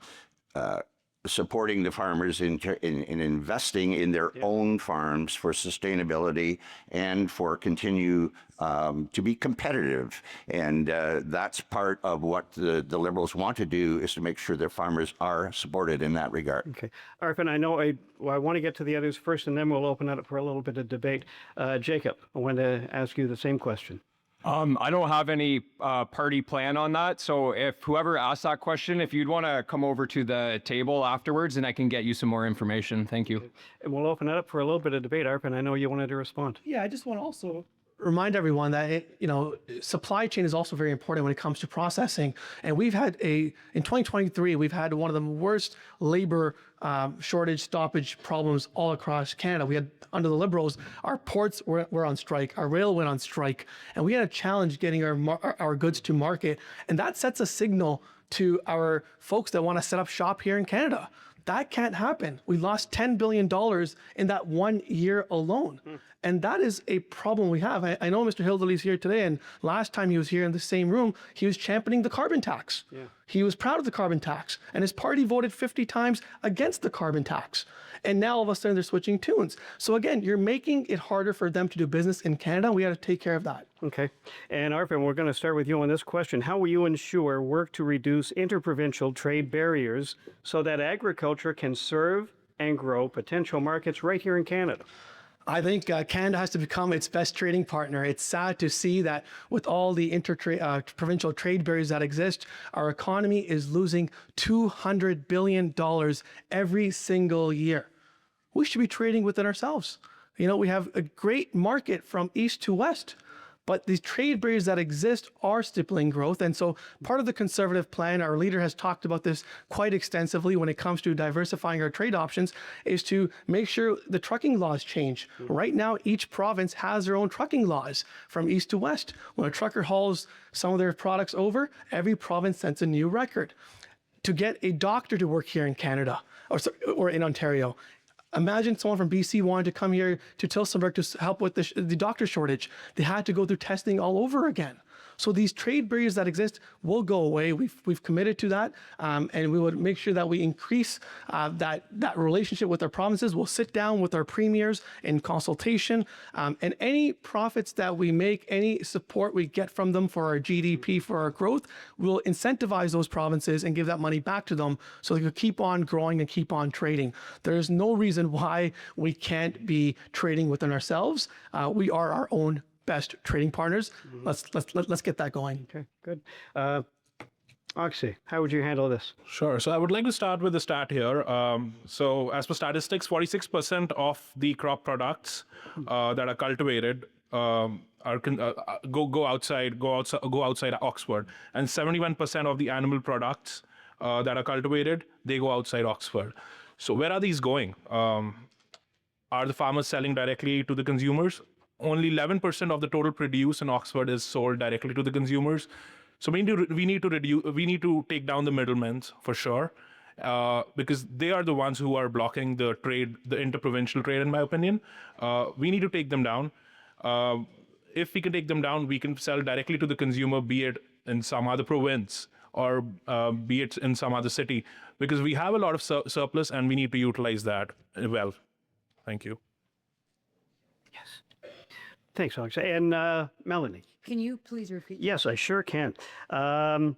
supporting the farmers in investing in their own farms for sustainability and for continue to be competitive. And that's part of what the Liberals want to do, is to make sure their farmers are supported in that regard. Okay. Arpan, I know I want to get to the others first, and then we'll open it up for a little bit of debate. Jacob, I want to ask you the same question. I don't have any party plan on that. So if whoever asked that question, if you'd want to come over to the table afterwards, and I can get you some more information. Thank you. And we'll open it up for a little bit of debate. Arpan, I know you wanted to respond. Yeah, I just want to also remind everyone that supply chain is also very important when it comes to processing. And we've had in 2023, we've had one of the worst labor shortage stoppage problems all across Canada. We had, under the Liberals, our ports were on strike, our rail went on strike, and we had a challenge getting our goods to market. And that sets a signal to our folks that want to set up shop here in Canada. That can't happen. We lost $10 billion in that 1 year alone. And that is a problem we have. I know Mr. Hilderly's here today, and last time he was here in the same room, he was championing the carbon tax. Yeah. He was proud of the carbon tax, and his party voted 50 times against the carbon tax. And now all of a sudden they're switching tunes. So again, you're making it harder for them to do business in Canada. We got to take care of that. Okay. And Arpan, we're going to start with you on this question. How will you ensure work to reduce interprovincial trade barriers so that agriculture can serve and grow potential markets right here in Canada? I think Canada has to become its best trading partner. It's sad to see that with all the provincial trade barriers that exist, our economy is losing $200 billion every single year. We should be trading within ourselves. We have a great market from east to west, but these trade barriers that exist are stifling growth. And so part of the Conservative plan, our leader has talked about this quite extensively when it comes to diversifying our trade options, is to make sure the trucking laws change. Right now, each province has their own trucking laws from east to west. When a trucker hauls some of their products over, every province sets a new record. To get a doctor to work here in Canada or in Ontario, imagine someone from BC wanted to come here to Tillsonburg to help with the doctor shortage. They had to go through testing all over again. So these trade barriers that exist will go away. We've committed to that, and we would make sure that we increase that relationship with our provinces. We'll sit down with our premiers in consultation, and any profits that we make, any support we get from them for our GDP, for our growth, we'll incentivize those provinces and give that money back to them so they can keep on growing and keep on trading. There's no reason why we can't be trading within ourselves. We are our own best trading partners. Let's get that going. Okay, good. Oxy, how would you handle this? Sure. So I would like to start with the stat here. So as per statistics, 46% of the crop products that are cultivated go outside Oxford, and 71% of the animal products that are cultivated, they go outside Oxford. So where are these going? Are the farmers selling directly to the consumers? Only 11% of the total produce in Oxford is sold directly to the consumers. So we need to take down the middlemen for sure, because they are the ones who are blocking the trade, the interprovincial trade, in my opinion. We need to take them down. If we can take them down, we can sell directly to the consumer, be it in some other province or be it in some other city, because we have a lot of surplus and we need to utilize that well. Thank you. Thanks, Alex. And Melanie. Can you please repeat? Yes, I sure can. I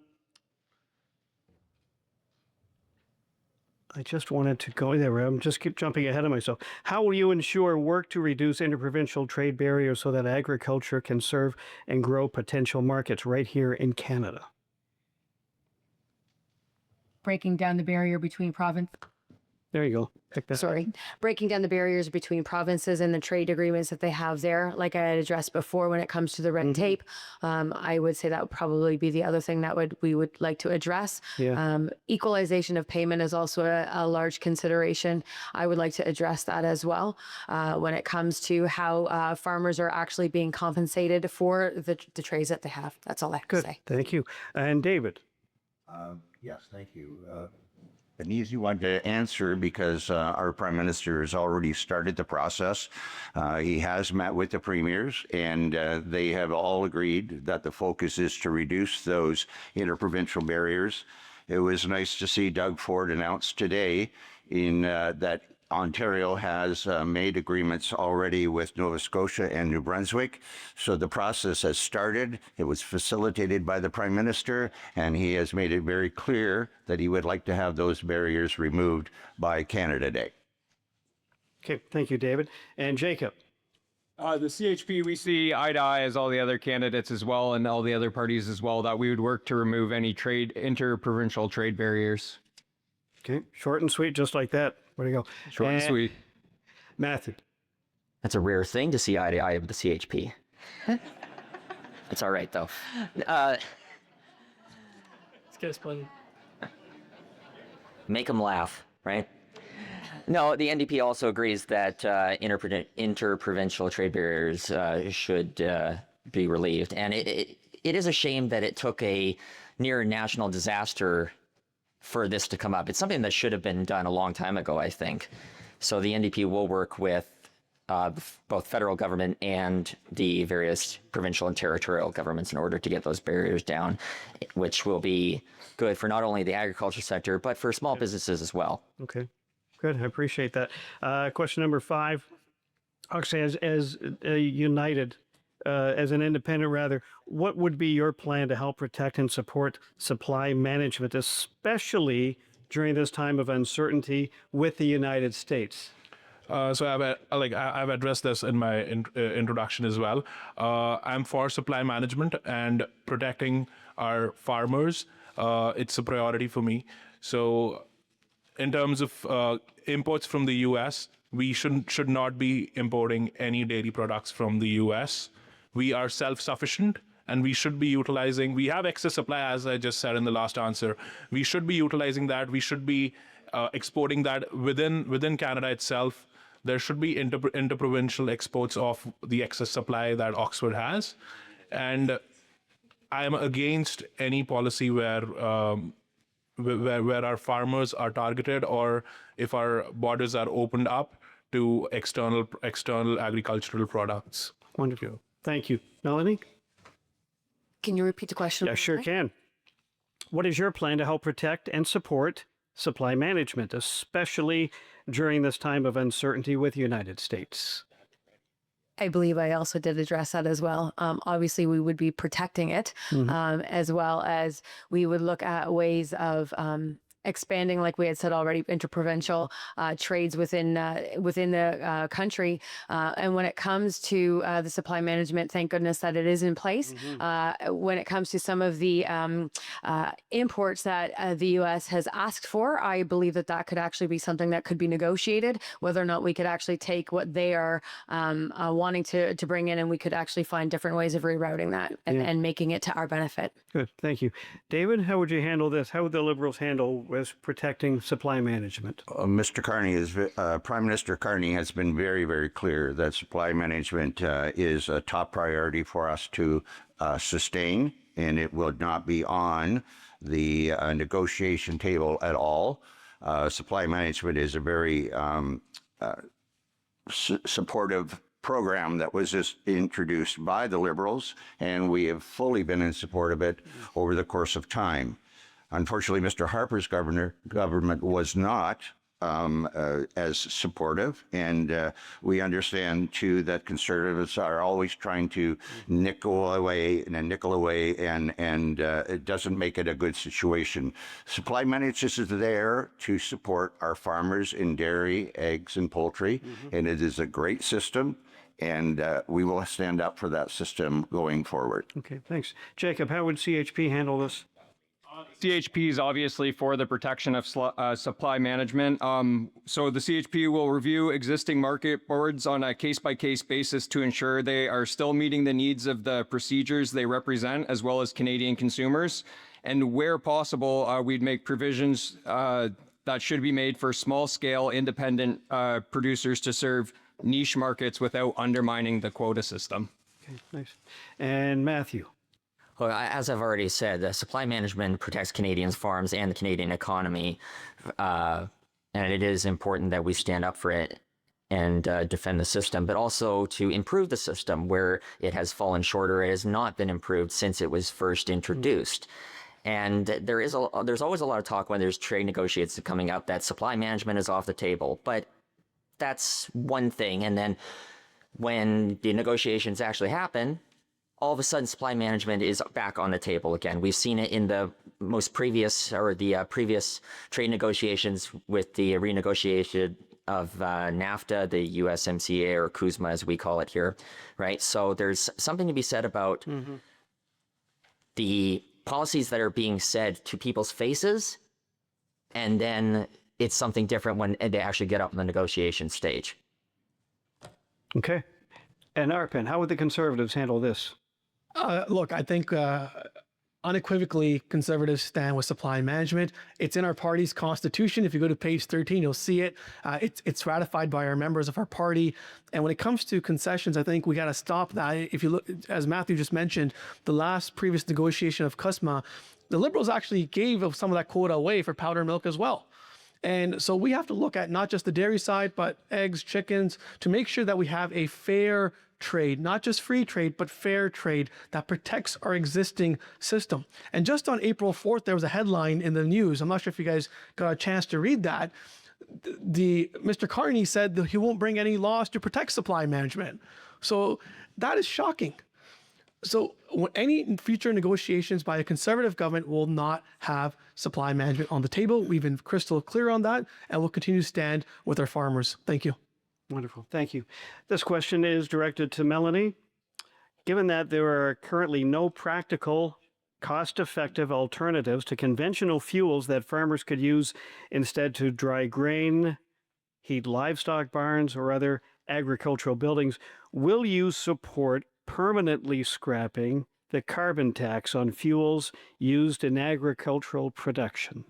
just wanted to go there. I'm just keep jumping ahead of myself. How will you ensure work to reduce interprovincial trade barriers so that agriculture can serve and grow potential markets right here in Canada? Breaking down the barrier between province. There you go. Breaking down the barriers between provinces and the trade agreements that they have there. Like I had addressed before, when it comes to the red tape, I would say that would probably be the other thing that we would like to address. Yeah. Equalization of payment is also a large consideration. I would like to address that as well when it comes to how farmers are actually being compensated for the trades that they have. That's all I have to say. Thank you. And David. Yes, thank you. An easy one to answer, because our Prime Minister has already started the process. He has met with the premiers, and they have all agreed that the focus is to reduce those interprovincial barriers. It was nice to see Doug Ford announce today that Ontario has made agreements already with Nova Scotia and New Brunswick. So the process has started. It was facilitated by the Prime Minister, and he has made it very clear that he would like to have those barriers removed by Canada Day. Okay, thank you, David. And Jacob. The CHP, we see eye to eye as all the other candidates as well, and all the other parties as well, that we would work to remove any interprovincial trade barriers. Okay, short and sweet, just like that. Way to go. Short and sweet. Matthew. That's a rare thing to see eye to eye with the CHP. It's all right, though. Let's get us plenty. Make them laugh, right? No, the NDP also agrees that interprovincial trade barriers should be relieved. And it is a shame that it took a near national disaster for this to come up. It's something that should have been done a long time ago, I think. So the NDP will work with both federal government and the various provincial and territorial governments in order to get those barriers down, which will be good for not only the agriculture sector, but for small businesses as well. Okay, good. I appreciate that. Question number 5. Actually, as United, as an independent rather, what would be your plan to help protect and support supply management, especially during this time of uncertainty with the United States? So I've addressed this in my introduction as well. I'm for supply management and protecting our farmers. It's a priority for me. So in terms of imports from the U.S., we should not be importing any dairy products from the U.S. We are self-sufficient, and we should be utilizing. We have excess supply, as I just said in the last answer. We should be utilizing that. We should be exporting that within Canada itself. There should be interprovincial exports of the excess supply that Oxford has, and I am against any policy where our farmers are targeted, or if our borders are opened up to external agricultural products. Wonderful. Thank you. Melanie? Can you repeat the question? Yeah, sure can. What is your plan to help protect and support supply management, especially during this time of uncertainty with the United States? I believe I also did address that as well. Obviously, we would be protecting it, as well as we would look at ways of expanding, like we had said already, interprovincial trades within the country. And when it comes to the supply management, thank goodness that it is in place. When it comes to some of the imports that the U.S. has asked for, I believe that could actually be something that could be negotiated, whether or not we could actually take what they are wanting to bring in, and we could actually find different ways of rerouting that and making it to our benefit. Good. Thank you. David, how would you handle this? How would the Liberals handle with protecting supply management? Mr. Carney Prime Minister Carney has been very, very clear that supply management is a top priority for us to sustain, and it will not be on the negotiation table at all. Supply management is a very supportive program that was just introduced by the Liberals, and we have fully been in support of it over the course of time. Unfortunately, Mr. Harper's government was not as supportive, and we understand too that Conservatives are always trying to nickel away, and it doesn't make it a good situation. Supply management is there to support our farmers in dairy, eggs, and poultry, and it is a great system, and we will stand up for that system going forward. Okay, thanks. Jacob, how would CHP handle this? CHP is obviously for the protection of supply management. So the CHP will review existing market boards on a case-by-case basis to ensure they are still meeting the needs of the procedures they represent, as well as Canadian consumers. And where possible, we'd make provisions that should be made for small-scale independent producers to serve niche markets without undermining the quota system. Okay, nice. And Matthew? Well, as I've already said, supply management protects Canadians' farms and the Canadian economy, and it is important that we stand up for it and defend the system, but also to improve the system where it has fallen short or it has not been improved since it was first introduced. And there's always a lot of talk when there's trade negotiations coming up that supply management is off the table. But that's one thing. And then when the negotiations actually happen, all of a sudden supply management is back on the table again. We've seen it in the previous trade negotiations with the renegotiation of NAFTA, the USMCA, or CUSMA as we call it here, right? So there's something to be said about the policies that are being said to people's faces, and then it's something different when they actually get up on the negotiation stage. Okay. And Arpan, how would the Conservatives handle this? Look, I think unequivocally Conservatives stand with supply management. It's in our party's constitution. If you go to page 13, you'll see it. It's ratified by our members of our party. And when it comes to concessions, I think we got to stop that. If you look, as Matthew just mentioned, the last previous negotiation of CUSMA, the Liberals actually gave some of that quota away for powdered milk as well. And so we have to look at not just the dairy side, but eggs, chickens, to make sure that we have a fair trade, not just free trade, but fair trade that protects our existing system. And just on April 4th, there was a headline in the news. I'm not sure if you guys got a chance to read that. Mr. Carney said that he won't bring any laws to protect supply management. So that is shocking. So any future negotiations by a Conservative government will not have supply management on the table. We've been crystal clear on that, and we'll continue to stand with our farmers. Thank you. Wonderful. Thank you. This question is directed to Melanie. Given that there are currently no practical, cost-effective alternatives to conventional fuels that farmers could use instead to dry grain, heat livestock barns, or other agricultural buildings, will you support permanently scrapping the carbon tax on fuels used in agricultural production?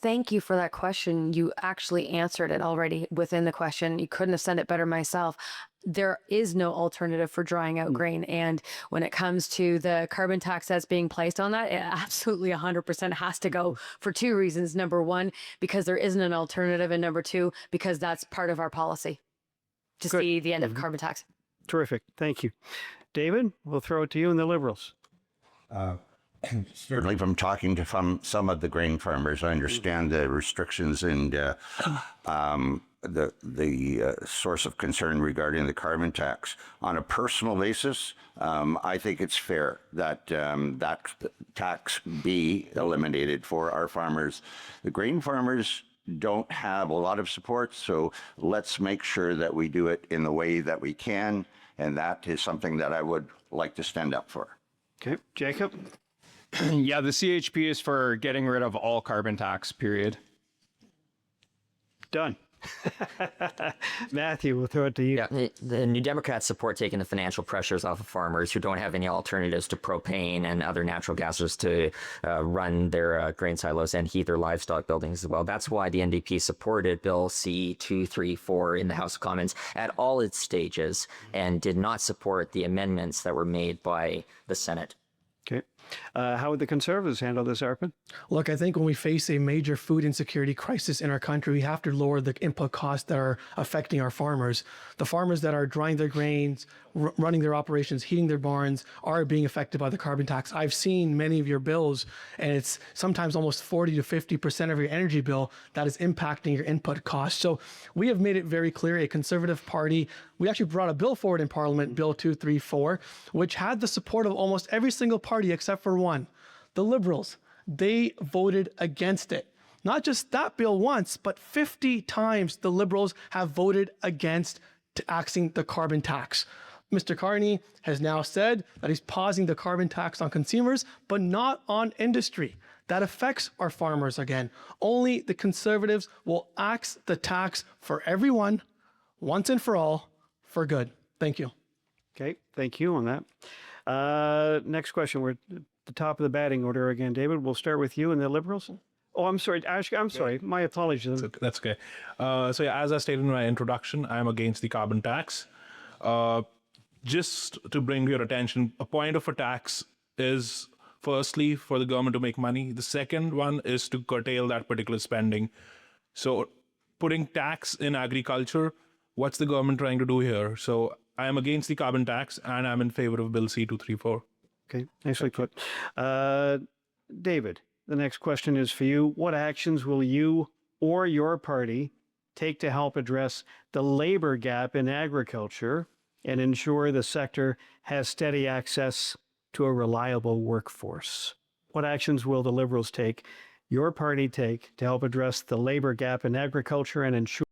Thank you for that question. You actually answered it already within the question. You couldn't have said it better myself. There is no alternative for drying out grain. And when it comes to the carbon tax that's being placed on that, it absolutely 100% has to go for two reasons. Number one, because there isn't an alternative. And number two, because that's part of our policy to see the end of carbon tax. Terrific. Thank you. David, we'll throw it to you and the Liberals. Certainly, from talking to some of the grain farmers, I understand the restrictions and the source of concern regarding the carbon tax. On a personal basis, I think it's fair that that tax be eliminated for our farmers. The grain farmers don't have a lot of support, so let's make sure that we do it in the way that we can, and that is something that I would like to stand up for. Okay, Jacob? Yeah, the CHP is for getting rid of all carbon tax, period. Done. Matthew, we'll throw it to you. Yeah, the New Democrats support taking the financial pressures off of farmers who don't have any alternatives to propane and other natural gases to run their grain silos and heat their livestock buildings as well. That's why the NDP supported Bill C-234 in the House of Commons at all its stages and did not support the amendments that were made by the Senate. Okay. How would the Conservatives handle this, Arpan? Look, I think when we face a major food insecurity crisis in our country, we have to lower the input costs that are affecting our farmers. The farmers that are drying their grains, running their operations, heating their barns, are being affected by the carbon tax. I've seen many of your bills, and it's sometimes almost 40 to 50% of your energy bill that is impacting your input costs. So we have made it very clear, a Conservative party, we actually brought a bill forward in Parliament, Bill 234, which had the support of almost every single party except for one, the Liberals. They voted against it. Not just that bill once, but 50 times the Liberals have voted against taxing the carbon tax. Mr. Carney has now said that he's pausing the carbon tax on consumers, but not on industry. That affects our farmers again. Only the Conservatives will axe the tax for everyone, once and for all, for good. Thank you. Okay, thank you on that. Next question. We're at the top of the batting order again, David. We'll start with you and the Liberals. Oh, I'm sorry, Ashka, I'm sorry. My apologies. That's okay. So yeah, as I stated in my introduction, I am against the carbon tax. Just to bring your attention, a point of a tax is firstly for the government to make money. The second one is to curtail that particular spending. So putting tax in agriculture, what's the government trying to do here? So I am against the carbon tax and I'm in favor of Bill C-234. Okay, nicely put. David, the next question is for you. What actions will you or your party take to help address the labor gap in agriculture and ensure the sector has steady access to a reliable workforce? What actions will the Liberals take, your party take, to help address the labor gap in agriculture and ensure